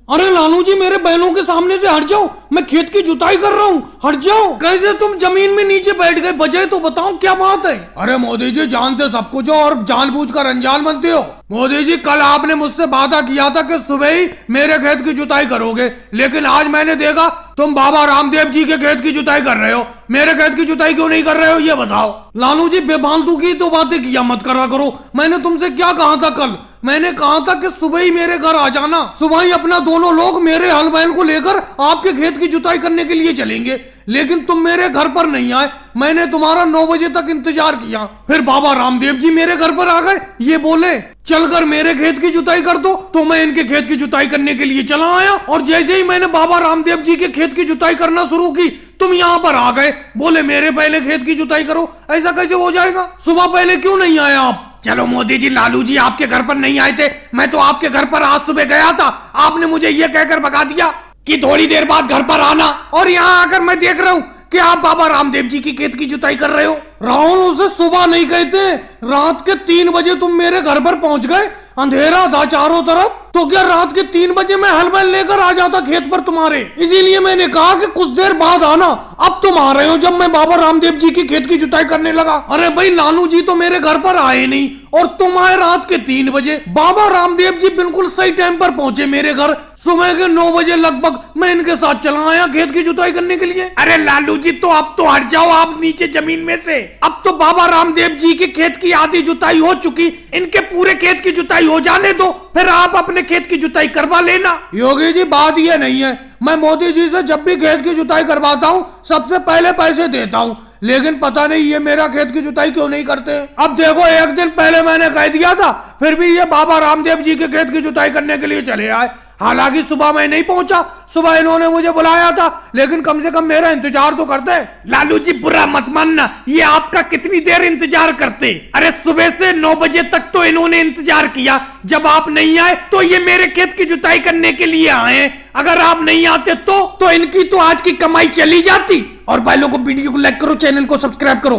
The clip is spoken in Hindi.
अरे लालू जी मेरे बैलों के सामने से हट जाओ, मैं खेत की जुताई कर रहा हूँ, हट जाओ। कैसे तुम जमीन में नीचे बैठ गए, वजह तो बताओ क्या बात है। अरे मोदी जी जानते सब कुछ हो और जानबूझकर अनजान बनते हो। मोदी जी कल आपने मुझसे वादा किया था कि सुबह ही मेरे खेत की जुताई करोगे, लेकिन आज मैंने देखा तुम बाबा रामदेव जी के खेत की जुताई कर रहे हो, मेरे खेत की जुताई क्यों नहीं कर रहे हो ये बताओ। लालू जी बेफालतू की तो बातें किया मत करा करो। मैंने तुमसे क्या कहा था कल, मैंने कहा था कि सुबह ही मेरे घर आ जाना, सुबह ही अपना दोनों लोग मेरे हल बैल को लेकर आपके खेत की जुताई करने के लिए चलेंगे, लेकिन तुम मेरे घर पर नहीं आए। मैंने तुम्हारा 9 बजे तक इंतजार किया, फिर बाबा रामदेव जी मेरे घर पर आ गए, ये बोले चलकर मेरे खेत की जुताई कर दो, तो मैं इनके खेत की जुताई करने के लिए चला आया। और जैसे ही मैंने बाबा रामदेव जी के खेत की जुताई करना शुरू की, तुम यहाँ पर आ गए, बोले मेरे पहले खेत की जुताई करो। ऐसा कैसे हो जाएगा, सुबह पहले क्यों नहीं आए आप। चलो मोदी जी लालू जी आपके घर पर नहीं आए थे, मैं तो आपके घर पर आज सुबह गया था, आपने मुझे ये कहकर भगा दिया कि थोड़ी देर बाद घर पर आना, और यहाँ आकर मैं देख रहा हूँ कि आप बाबा रामदेव जी की खेत की जुताई कर रहे हो। राहुल उसे सुबह नहीं कहते, रात के 3 बजे तुम मेरे घर पर पहुंच गए, अंधेरा था चारों तरफ, तो क्या रात के 3 बजे मैं हल बैल लेकर आ जाता खेत पर तुम्हारे। इसीलिए मैंने कहा कि कुछ देर बाद आना, अब तुम आ रहे हो जब मैं बाबा रामदेव जी की खेत की जुताई करने लगा। अरे भाई लालू जी तो मेरे घर पर आए नहीं और तुम आए रात के 3 बजे। बाबा रामदेव जी बिल्कुल सही टाइम पर पहुंचे मेरे घर, सुबह के 9 बजे लगभग मैं इनके साथ चला आया खेत की जुताई करने के लिए। अरे लालू जी तो अब तो हट जाओ आप नीचे जमीन में से, अब तो बाबा रामदेव जी के खेत की आधी जुताई हो चुकी, इनके पूरे खेत की जुताई हो जाने दो, फिर आप अपने खेत की जुताई करवा लेना। योगी जी बात ये नहीं है, मैं मोदी जी से जब भी खेत की जुताई करवाता हूँ सबसे पहले पैसे देता हूँ, लेकिन पता नहीं ये मेरा खेत की जुताई क्यों नहीं करते। अब देखो एक दिन पहले मैंने कह दिया था, फिर भी ये बाबा रामदेव जी के खेत की जुताई करने के लिए चले आए। हालांकि सुबह मैं नहीं पहुंचा, सुबह इन्होंने मुझे बुलाया था, लेकिन कम से कम मेरा इंतजार तो करते। लालू जी बुरा मत मानना, ये आपका कितनी देर इंतजार करते। अरे सुबह से 9 बजे तक तो इन्होंने इंतजार किया, जब आप नहीं आए तो ये मेरे खेत की जुताई करने के लिए आए। अगर आप नहीं आते तो इनकी तो आज की कमाई चली जाती। और भाई लोगों को वीडियो को लाइक करो, चैनल को सब्सक्राइब करो।